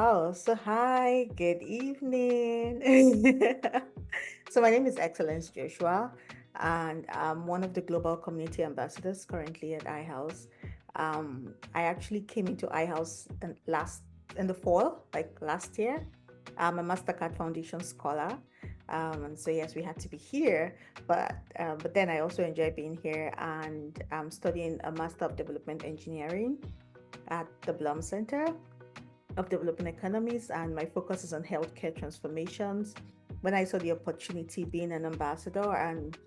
Oh, so hi, good evening. So my name is Excellence Joshua, and I'm one of the global community ambassadors currently at iHouse. I actually came into iHouse in the fall, like last year. I'm a Mastercard Foundation scholar, and so yes, we had to be here. But then I also enjoy being here, and I'm studying a Master of Development Engineering at the Blum Center of Developing Economies, and my focus is on healthcare transformations. When I saw the opportunity being an ambassador and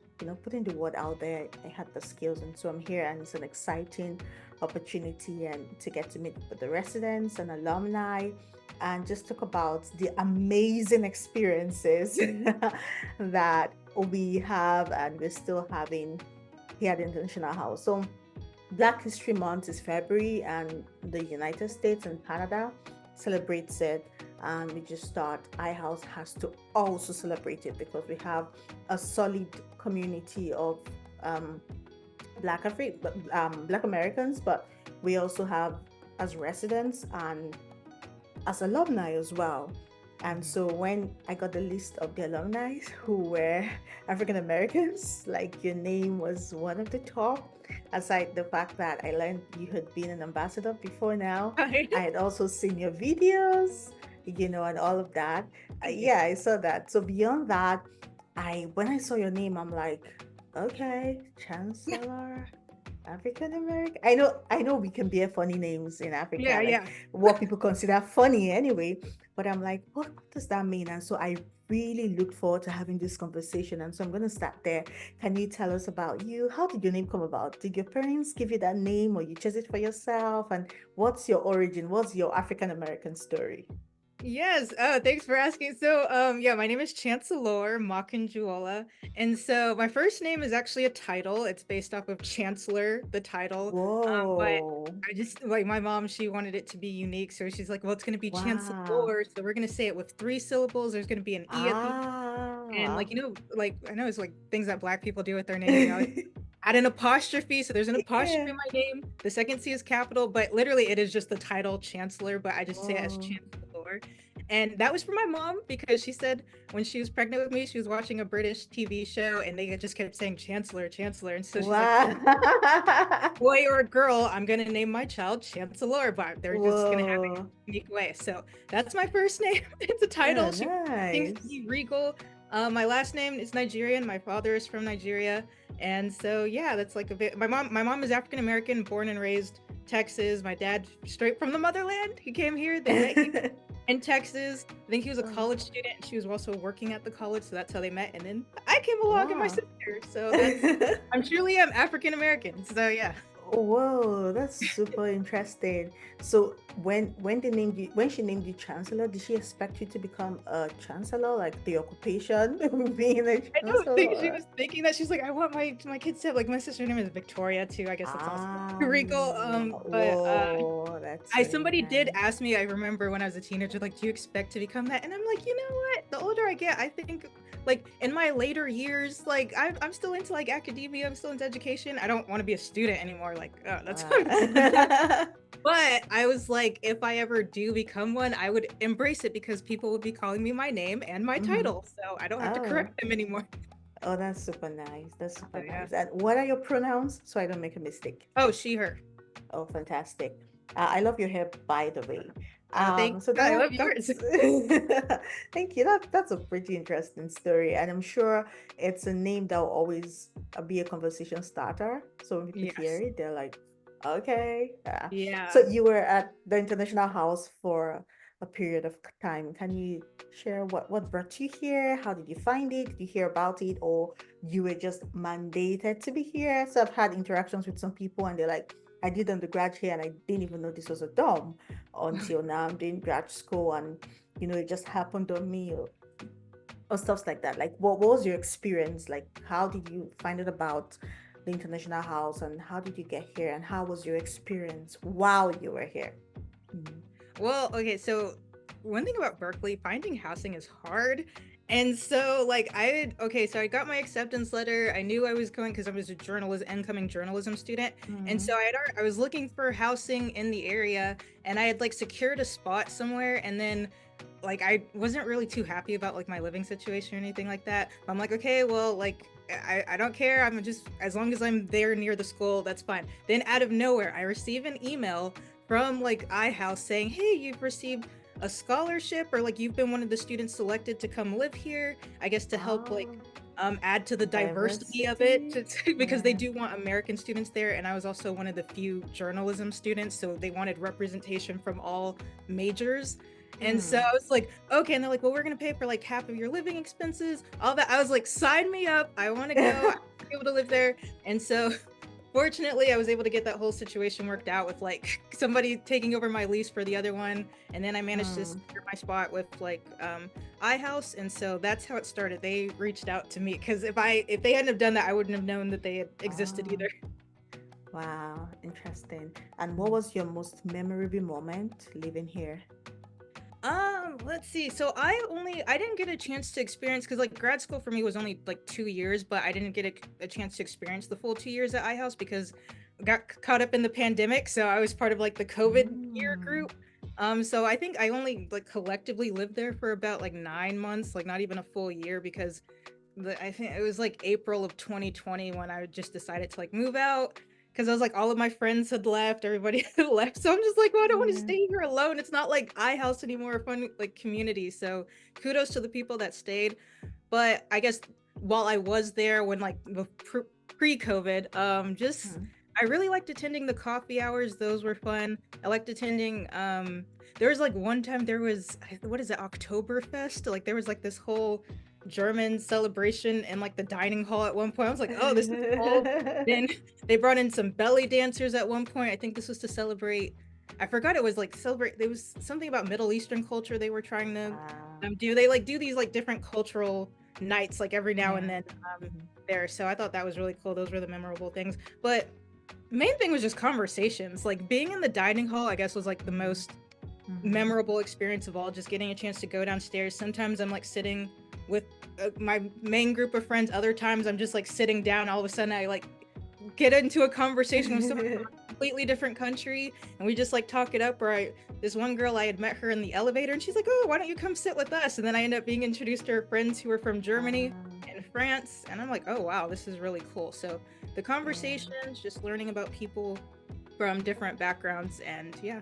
putting the word out there, I had the skills, and so I'm here, and it's an exciting opportunity and to get to meet with the residents and alumni and just talk about the amazing experiences that we have and we're still having here at the International House. So Black History Month is February, and the United States and Canada celebrates it. And we just thought iHouse has to also celebrate it because we have a solid community of um, Black Americans, but we also have as residents and as alumni as well. And so when I got the list of the alumni who were African Americans, like your name was one of the top, aside the fact that I learned you had been an ambassador before now. Right. I had also seen your videos, and all of that. Thank you. Yeah, I saw that. So beyond that, when I saw your name, I'm like, okay, Chancellor. African American. I know we can bear funny names in Africa, Yeah, like yeah. what people consider funny anyway. But I'm like, what does that mean? And so I really look forward to having this conversation. And so I'm gonna start there. Can you tell us about you? How did your name come about? Did your parents give you that name or you chose it for yourself? And what's your origin? What's your African American story? Yes. Thanks for asking. So, yeah, my name is Chancellor Makanjuola, and so my first name is actually a title. It's based off of Chancellor, the title. But Whoa. I just like my mom, she wanted it to be unique, so she's like, "Well, it's gonna be Wow. Chancellor, so we're gonna say it with three syllables. There's gonna be an e at the end, and Ah. like I know it's like things that Black people do with their names. They always add an apostrophe, so there's an apostrophe Yeah. in my name. The second C is capital, but literally it is just the title Chancellor, but I just say it as Whoa. Chancellor. And that was for my mom because she said when she was pregnant with me, she was watching a British TV show and they just kept saying Chancellor, Chancellor. And so she's like, Wow. well, boy or a girl, I'm gonna name my child Chancellor, but they're just gonna have it in Whoa. a unique way. So that's my first name. It's a Oh, title. She things to nice. be regal. My last name is Nigerian. My father is from Nigeria, and so yeah, that's like a bit. My mom is African American, born and raised Texas. My dad straight from the motherland. He came here. They met here in Texas. I think he was a college student. And she was also working at the college, so that's how they met. And then I came along and my Wow. sister. So that's I'm truly am African American. So yeah. Whoa, that's super interesting. So when she named you chancellor, did she expect you to become a chancellor, like the occupation being a I don't think she chancellor? was thinking that. She's like, I want my kids to have like my sister's name is Victoria too. I guess that's also Rico. But Whoa, that's I really somebody did nice. ask me, I remember when I was a teenager, like, do you expect to become that? And I'm like, you know what? The older I get, I think like in my later years, like I'm still into like academia, I'm still into education. I don't want to be a student anymore. Like, oh, that's Wow. but I was like, if I ever do become one, I would embrace it because people would be calling me my name and my Hmm. title. So I don't have to Oh. correct them anymore. Oh, that's super nice. That's So super yeah. nice. And what are your pronouns so I don't make a mistake? Oh, she, her. Oh, fantastic. I love your hair, by the way. Thank So you. I that love yours. that's thank you. That's a pretty interesting story, and I'm sure it's a name that will always be a conversation starter. So when people hear Yes. it, they're like, "Okay." So Yeah. you were at the International House for a period of time. Can you share what brought you here? How did you find it? Did you hear about it, or you were just mandated to be here? So I've had interactions with some people, and they're like, I did undergrad here and I didn't even know this was a dorm until now I'm doing grad school, and it just happened on me, or stuff like that. Like what was your experience? Like how did you find out about the International House and how did you get here and how was your experience while you were here? Mhm. Well, okay, so one thing about Berkeley, finding housing is hard. And so like so I got my acceptance letter. I knew I was going because I was a journalism incoming journalism student. And so Mm. I was looking for housing in the area, and I had like secured a spot somewhere, and then like I wasn't really too happy about like my living situation or anything like that. I'm like, okay, well, like I don't care. I'm just as long as I'm there near the school, that's fine. Then out of nowhere, I receive an email from like iHouse saying, "Hey, you've received a scholarship, or like you've been one of the students selected to come live here, I guess to help like Oh, add to the diversity of it diversity. because they Yeah. do want American students there, and I was also one of the few journalism students, so they wanted representation from all majors. And so Hmm. I was like, okay. And they're like, well, we're gonna pay for like half of your living expenses, all that. I was like, sign me up. I want to go. I want to be able to live there. And so fortunately, I was able to get that whole situation worked out with like somebody taking over my lease for the other one, and then I managed to Hmm. secure my spot with like iHouse, and so that's how it started. They reached out to me because if they hadn't have done that, I wouldn't have known that they had existed Oh, either. wow, interesting. And what was your most memorable moment living here? Let's see. So I didn't get a chance to experience because like grad school for me was only like 2 years, but I didn't get a chance to experience the full 2 years at iHouse because I got caught up in the pandemic. So I was part of like the COVID year Mm. group. So I think I only like collectively lived there for about like 9 months, like not even a full year because I think it was like April of 2020 when I just decided to like move out because I was like all of my friends had left, everybody had left. So I'm just like, well, I don't want to Yeah. stay here alone. It's not like iHouse anymore, a fun like community. So kudos to the people that stayed. But I guess while I was there when like the pre-COVID, just Hmm. I really liked attending the coffee hours. Those were fun. I liked attending there was like one time there was what is it, Oktoberfest? Like there was like this whole German celebration in like the dining hall at one point. I was like, oh, this is cool. Then they brought in some belly dancers at one point. I think this was to celebrate. I forgot it was like celebrate. There was something about Middle Eastern culture they were trying to Wow. do. They like do these like different cultural nights like every now and Yeah. then Mhm. there. So I thought that was really cool. Those were the memorable things. But main thing was just conversations. Like being in the dining hall, I guess was like the Mhm. most Mhm. memorable experience of all, just getting a chance to go downstairs. Sometimes I'm like sitting with my main group of friends, other times I'm just like sitting down, all of a sudden I like get into a conversation with someone from a completely different country, and we just like talk it up. Or this one girl, I had met her in the elevator and she's like, oh, why don't you come sit with us? And then I end up being introduced to her friends who are from Germany Ah, and France, and I'm like, oh wow, this is really cool. So the yeah. conversations, just learning about people from different backgrounds, and yeah.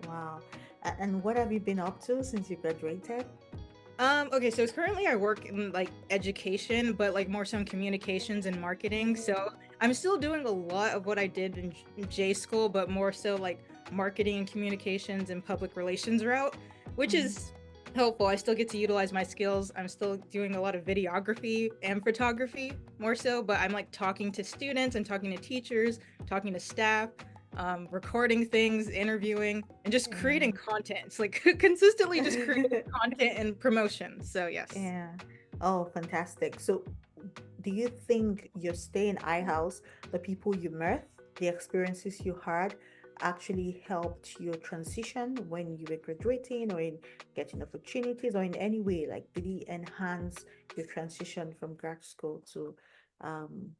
Wow. And what have you been up to since you graduated? Okay, so currently I work in like education, but like more so in communications and marketing. So I'm still doing a lot of what I did in J school, but more so like marketing and communications and public relations route, which Mm-hmm. is helpful. I still get to utilize my skills. I'm still doing a lot of videography and photography more so, but I'm like talking to students and talking to teachers, talking to staff, recording things, interviewing, and just creating content. It's like consistently just creating Yeah. content and promotion. So yes. Yeah. Oh, fantastic. So, do you think your stay in iHouse, the people you met, the experiences you had, actually helped your transition when you were graduating or in getting opportunities or in any way? Like, did it enhance your transition from grad school um,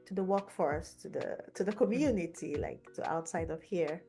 to the workforce, to the community, like to outside of here?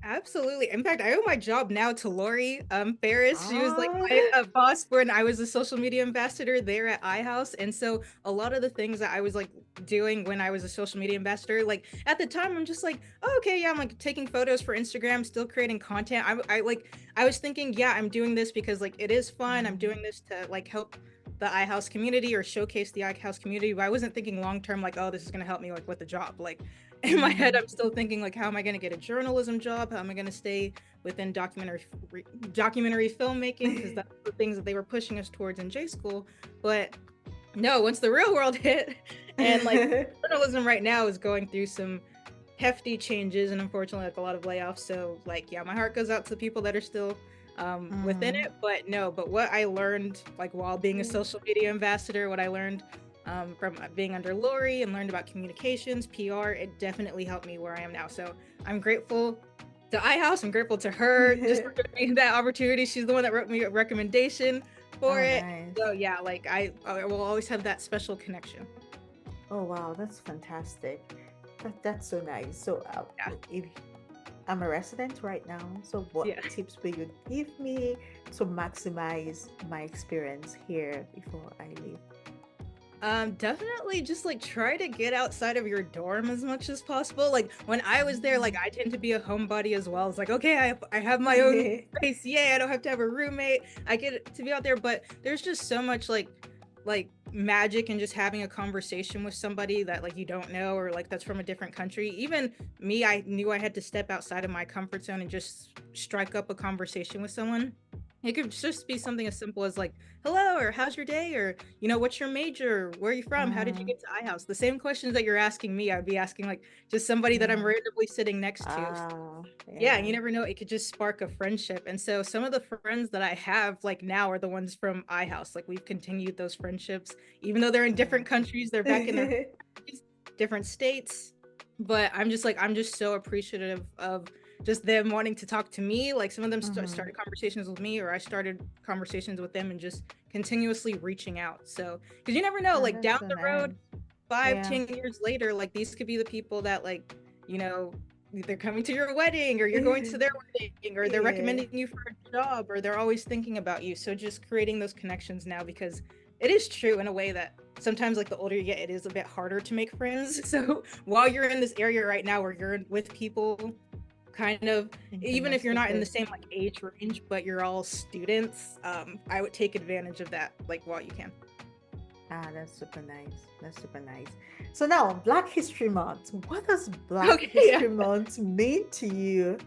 Absolutely. In fact, I owe my job now to Lori Ferris. She was like Ah. my boss when I was a social media ambassador there at iHouse. And so a lot of the things that I was like doing when I was a social media ambassador, like at the time, I'm just like, oh, okay, yeah, I'm like taking photos for Instagram, still creating content. I was thinking, yeah, I'm doing this because like it is fun. I'm Mm. doing this to like help the iHouse community or showcase the iHouse community. But I wasn't thinking long term, like, oh, this is gonna help me like with the job. Like in my head, Mm. I'm still thinking like, how am I going to get a journalism job? How am I going to stay within documentary filmmaking? Because that's the things that they were pushing us towards in J school. But no, once the real world hit, and like journalism right now is going through some hefty changes and unfortunately like a lot of layoffs. So like, yeah, my heart goes out to the people that are still within Mm. it. But no, but what I learned like while being a Yeah. social media ambassador, what I learned from being under Lori and learned about communications, PR, it definitely helped me where I am now. So I'm grateful to iHouse. I'm grateful to her just for giving me that opportunity. She's the one that wrote me a recommendation. for Oh, it. nice. So yeah, like I will always have that special connection. Oh, wow, that's fantastic. That's so nice. So, Yeah. if I'm a resident right now, so what Yeah. tips will you give me to maximize my experience here before I leave? Definitely just like try to get outside of your dorm as much as possible. Like when I was there, like I tend to be a homebody as well. It's like, okay, I have my own space. Yay, I don't have to have a roommate. I get to be out there, but there's just so much like magic in just having a conversation with somebody that like you don't know or like that's from a different country. Even me, I knew I had to step outside of my comfort zone and just strike up a conversation with someone. It could just be something as simple as like, hello, or how's your day, or what's your major, where are you from, how did you Mm, get to iHouse? The same questions that you're asking me, I'd be asking like just somebody that I'm yeah. randomly sitting next to. Ah, Yeah, and yeah. you never know, it could just spark a friendship. And so some of the friends that I have like now are the ones from iHouse. Like we've continued those friendships, even though they're in different countries, they're back in their countries, different states. But I'm just so appreciative of just them wanting to talk to me. Like some of them Mm-hmm. started conversations with me, or I started conversations with them, and just continuously reaching out. So, because you never know, Oh, like that's down so the nice. road, five, Yeah. 10 years later, like these could be the people that like, you know, they're coming to your wedding or you're going to their wedding or they're Yeah. recommending you for a job or they're always thinking about you. So just creating those connections now, because it is true in a way that sometimes like the older you get, it is a bit harder to make friends. So while you're in this area right now where you're with people kind of, even if you're not in the Synchronistically. same like age range, but you're all students, I would take advantage of that like while you can. Ah, that's super nice. That's super nice. So now, Black History Month. What does Black Okay, yeah. History Month mean to you?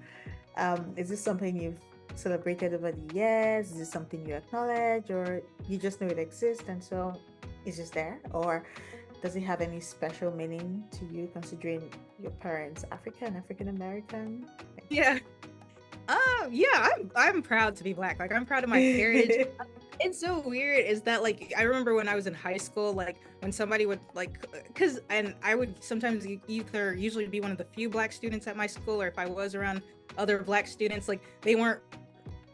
Is this something you've celebrated over the years? Is this something you acknowledge, or you just know it exists and so it's just there? Or does it have any special meaning to you, considering your parents African, African American? Yeah. Yeah, I'm proud to be black. Like I'm proud of my heritage. It's so weird is that like I remember when I was in high school, like when somebody would like, cause and I would sometimes either usually be one of the few black students at my school, or if I was around other black students, like they weren't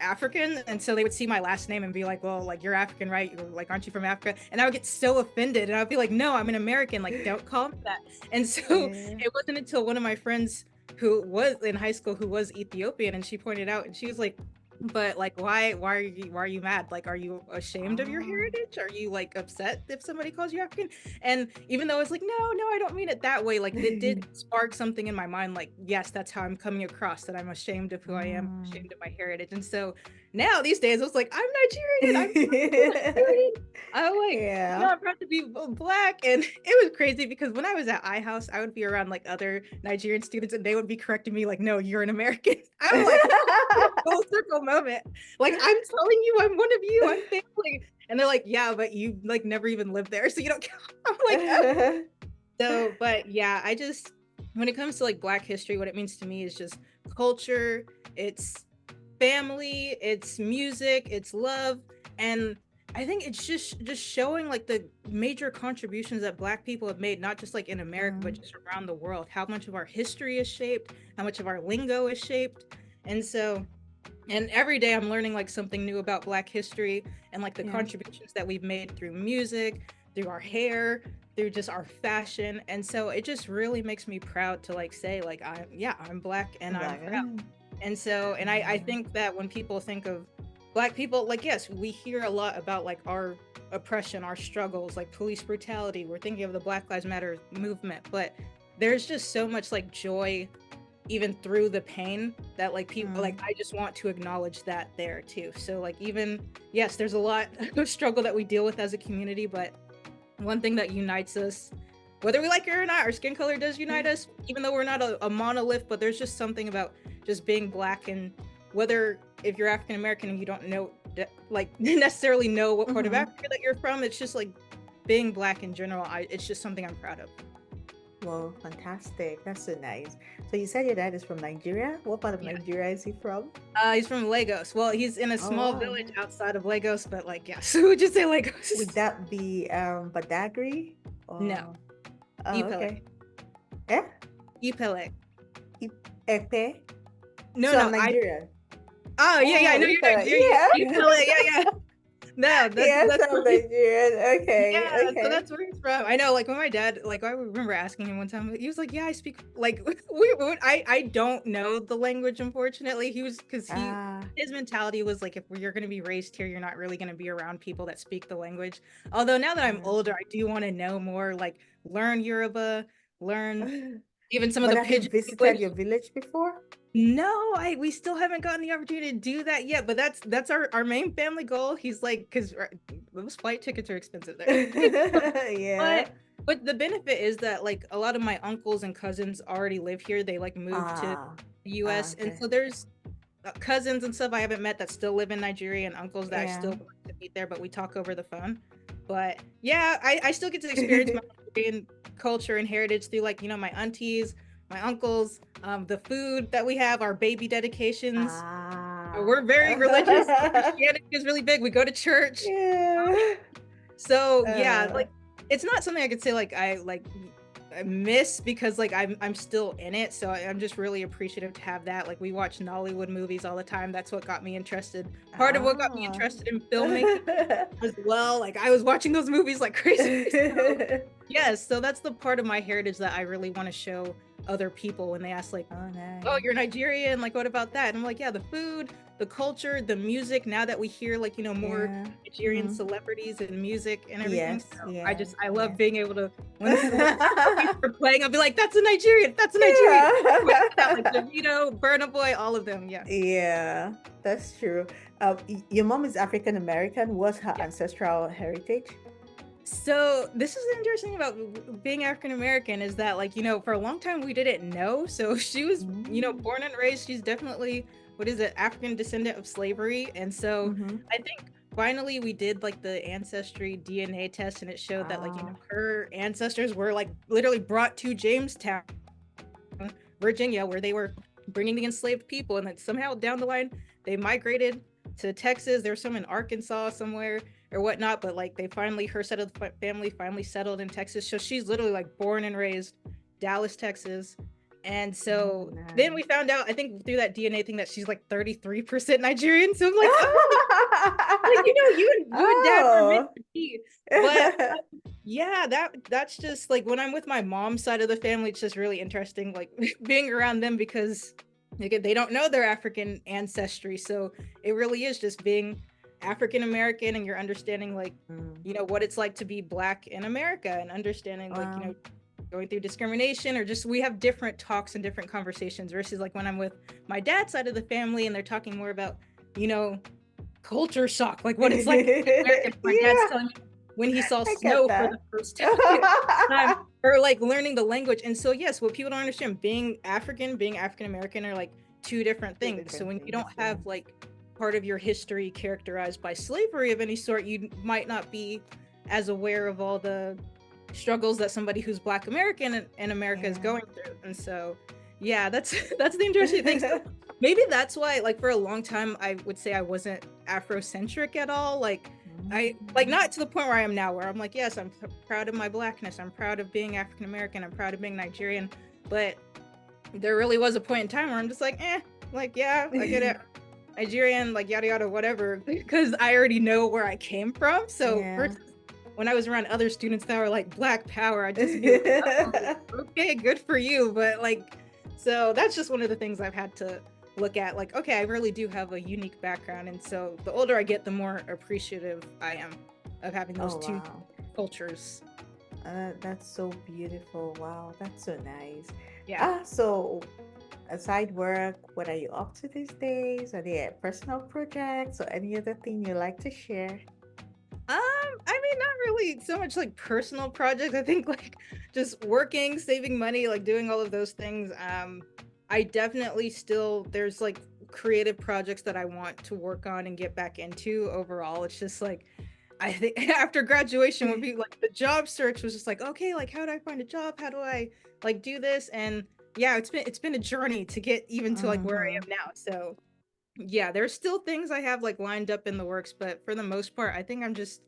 African, and so they would see my last name and be like, "Well, like you're African, right? You're, like, aren't you from Africa?" And I would get so offended, and I'd be like, "No, I'm an American. Like, don't call me that." And so Yeah. it wasn't until one of my friends who was in high school who was Ethiopian, and she pointed out, and she was like, "But like, why are you mad? Like, are you ashamed of your Oh. heritage? Are you like upset if somebody calls you African?" And even though it's like, no, I don't mean it that way. Like, it did spark something in my mind. Like, yes, that's how I'm coming across. That I'm ashamed of who I am, Mm. ashamed of my heritage. And so now these days, I was like, I'm Nigerian. I'm proud to be Nigerian. I'm like, Yeah. I'm proud to be black. And it was crazy because when I was at iHouse, I would be around like other Nigerian students, and they would be correcting me like, "No, you're an American." I'm like, full circle moment. Like, I'm telling you, I'm one of you. I'm family. And they're like, "Yeah, but you like never even lived there, so you don't count." I'm like, "Oh." So, but yeah, I just, when it comes to like Black history, what it means to me is just culture. It's family, it's music, it's love, and I think it's just showing like the major contributions that Black people have made, not just like in America, but Mm, just around the world. How much of our history is shaped, how much of our lingo is shaped, and so, and every day I'm learning like something new about Black history and like the yeah. contributions that we've made through music, through our hair, through just our fashion, and so it just really makes me proud to like say like I'm Black and I'm Like, proud. And so, and I yeah. think that when people think of Black people, like, yes, we hear a lot about like our oppression, our struggles, like police brutality. We're thinking of the Black Lives Matter movement, but there's just so much like joy even through the pain that like people like Mm, I just want to acknowledge that there too. So like even yes, there's a lot of struggle that we deal with as a community, but one thing that unites us, whether we like it or not, our skin color does unite us, even though we're not a monolith, but there's just something about just being Black, and whether if you're African American and you don't know like necessarily know what part of mm-hmm. Africa that you're from, it's just like being Black in general, it's just something I'm proud of. Well, fantastic. That's so nice. So you said your dad is from Nigeria. What part of Yeah. Nigeria is he from? He's from Lagos. Well, he's in a Oh, small wow. village Nice. outside of Lagos, but like, yeah, so would you say Would Lagos? that be Badagry No, or? Oh, Ipele. okay. Yeah. Ipele. Epe. No, So I'm no, Nigerian. oh, yeah, I Oh, know you're Ipe. Nigerian. Yeah. Ipele, yeah. No, Yes, that's I'm Nigerian. yeah, Okay, so okay. that's where he's from. I know, like when my dad, like I remember asking him one time, he was like, "Yeah, I speak like I don't know the language, unfortunately." He was because Ah, his mentality was like, if you're going to be raised here, you're not really going to be around people that speak the language. Although now that I'm older, I do want to know more, like learn Yoruba, learn yeah. even some of But the have you pidgin visited language. your village before? No, I we still haven't gotten the opportunity to do that yet, but that's our main family goal. He's like, because those flight tickets are expensive there. Yeah. But the benefit is that like a lot of my uncles and cousins already live here. They like moved to Ah, the ah, US. And okay. so there's cousins and stuff I haven't met that still live in Nigeria and uncles that I Yeah. still want to meet there, but we talk over the phone. But yeah, I still get to experience my Nigerian culture and heritage through like, my aunties, my uncles, the food that we have, our baby dedications. Ah. We're very religious. Christianity is really big. We go to church. Yeah. So yeah, Uh, like it's not something I could say like I miss because like I'm still in it. So I'm just really appreciative to have that. Like we watch Nollywood movies all the time. That's what got me interested. Part of what got me ah. interested in filmmaking as well. Like I was watching those movies like crazy. So yes, so that's the part of my heritage that I really want to show other people when they ask like, Oh, "Oh, nice. you're Nigerian, like what about that?" And I'm like, "Yeah, the food, the culture, the music, now that we hear like, more Yeah. Nigerian Mm-hmm. celebrities and music and everything." So Yes, yes, I love yes. being able to when celebrities are playing, I'll be like, "That's a Nigerian, that's a Nigerian." Point it out, like Yeah. Davido, Burna Boy, all of them. Yeah. Yeah, that's true. Your mom is African American. What's her Yeah. ancestral heritage? So this is interesting about being African American is that like, for a long time we didn't know. So she was, Mm. born and raised, she's definitely what is it, African descendant of slavery. And so Mm-hmm. I think finally we did like the ancestry DNA test and it showed that like, Ah. her ancestors were like literally brought to Jamestown, Virginia, where they were bringing the enslaved people, and then somehow down the line they migrated to Texas. There's some in Arkansas somewhere or whatnot, but like they finally, her side of the family finally settled in Texas. So she's literally like born and raised Dallas, Texas. And Oh, so then we nice. found out, I think through that DNA thing, that she's like 33% Nigerian. So I'm like, oh, like you and dad were meant Oh. to be. But yeah, that's just like when I'm with my mom's side of the family, it's just really interesting, like being around them because again, they don't know their African ancestry. So it really is just being African American and you're understanding like, Mm. what it's like to be black in America and understanding like, Wow. going through discrimination or just we have different talks and different conversations versus like when I'm with my dad's side of the family and they're talking more about, you know, culture shock, like what it's like to be American. My dad's Yeah, telling me when he saw I get snow for the that. first time, or like learning the language. And so, yes, what people don't understand, being African American are like two different Two things. So different when you don't things, yeah. have like part of your history characterized by slavery of any sort, you might not be as aware of all the struggles that somebody who's Black American in America is Yeah. going through. And so, yeah, that's that's the interesting thing. So maybe that's why, like, for a long time, I would say I wasn't Afrocentric at all. Like, I like Mm. not to the point where I am now, where I'm like, yes, I'm proud of my blackness. I'm proud of being African American. I'm proud of being Nigerian. But there really was a point in time where I'm just like, like, yeah, I get it. Nigerian, like yada yada, whatever, because I already know where I came from. So Yeah. versus when I was around other students that were like Black Power, I'd just be like, oh, okay, good for you. But like, so that's just one of the things I've had to look at. Like, okay, I really do have a unique background. And so the older I get, the more appreciative I am of having those Oh, two wow. cultures. That's so beautiful. Wow, that's so nice. Yeah. So aside work, what are you up to these days? Are there personal projects or any other thing you like to share? I mean, not really so much like personal projects. I think like just working, saving money, like doing all of those things. I definitely still there's like creative projects that I want to work on and get back into overall. It's just like I think after graduation would be like the job search was just like, okay, like how do I find a job? How do I like do this? And yeah, it's been a journey to get even to like where I Mm-hmm. am now. So yeah, there's still things I have like lined up in the works, but for the most part, I think I'm just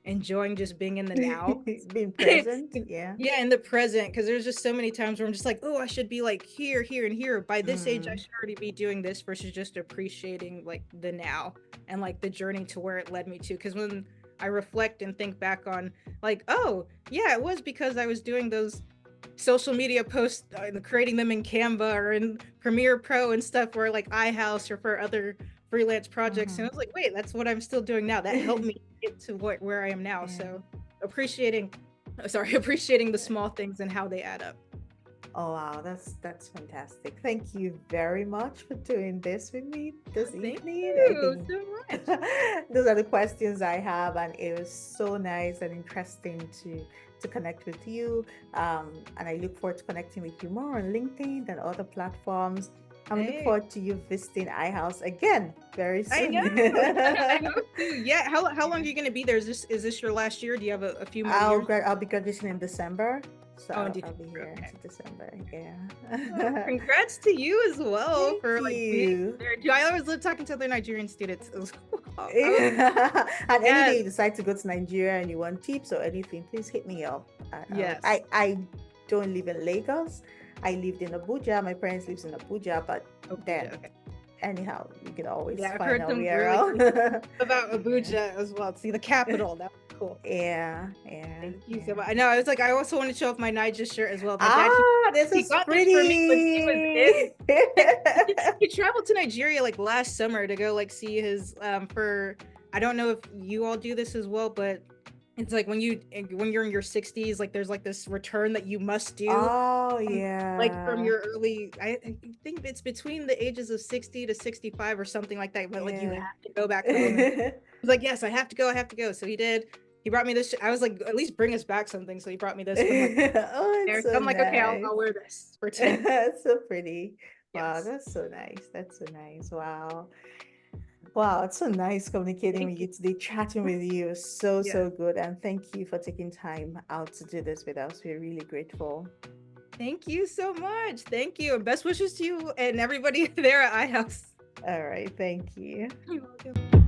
enjoying just being in the now. Being present, yeah. Yeah, in the present, because there's just so many times where I'm just like, oh, I should be like here, here, and here. By this age, I Mm, should already be doing this versus just appreciating like the now and like the journey to where it led me to. Because when I reflect and think back on like, oh, yeah, it was because I was doing those social media posts and creating them in Canva or in Premiere Pro and stuff for like iHouse or for other freelance projects. And I mhm. was like, wait, that's what I'm still doing now. That helped me get to where I am now. Yeah. So appreciating, sorry, appreciating the small things and how they add up. Oh wow, that's fantastic. Thank you very much for doing this with me this Thank evening. I you think so much. those are the questions I have, and it was so nice and interesting to connect with you. And I look forward to connecting with you more on LinkedIn and other platforms. And we look Hey, forward to you visiting iHouse again very I soon. know. I hope to. Yeah. How long Yeah. are you gonna be there? Is this your last year? Do you have a few more years? I'll be graduating in December, so Oh, indeed. I'll be here Okay. until December. Well, Yeah. congrats to you as well Thank for like being you. there. I always love talking to other Nigerian students. It was cool. And any Yes, day you decide to go to Nigeria and you want tips or anything, please hit me up. yes. I don't live in Lagos. I lived in Abuja. My parents lives in Abuja, but Abuja. then Okay. anyhow, you can always Yeah, I've find heard our some way really around. cool about Yeah. Abuja as well. See the capital. That was cool. Yeah, yeah, Thank you so yeah. much. I know. I was like, I also want to show off my Niger shirt as well. My dad, Ah, this he is got this for me when he was pretty. he traveled to Nigeria like last summer to go like see his for I don't know if you all do this as well, but it's like when you're in your 60s, like there's like this return that you must do Oh like from yeah, your early I think it's between the ages of 60 to 65 or something like that, but like you yeah. have to go back home and he's like, yes, I have to go. So he did. He brought me this. I was like, at least bring us back something. So he brought me this, and I'm like, Oh, there. it's So so I'm like, okay, nice. I'll wear this for today. It's so pretty. Wow, Yes. that's so nice. That's so nice. Wow. Wow, it's so nice communicating Thank with you. you today, chatting with you. So, Yes. so good. And thank you for taking time out to do this with us. We're really grateful. Thank you so much. Thank you. And best wishes to you and everybody there at iHouse. All right. Thank you. You're welcome.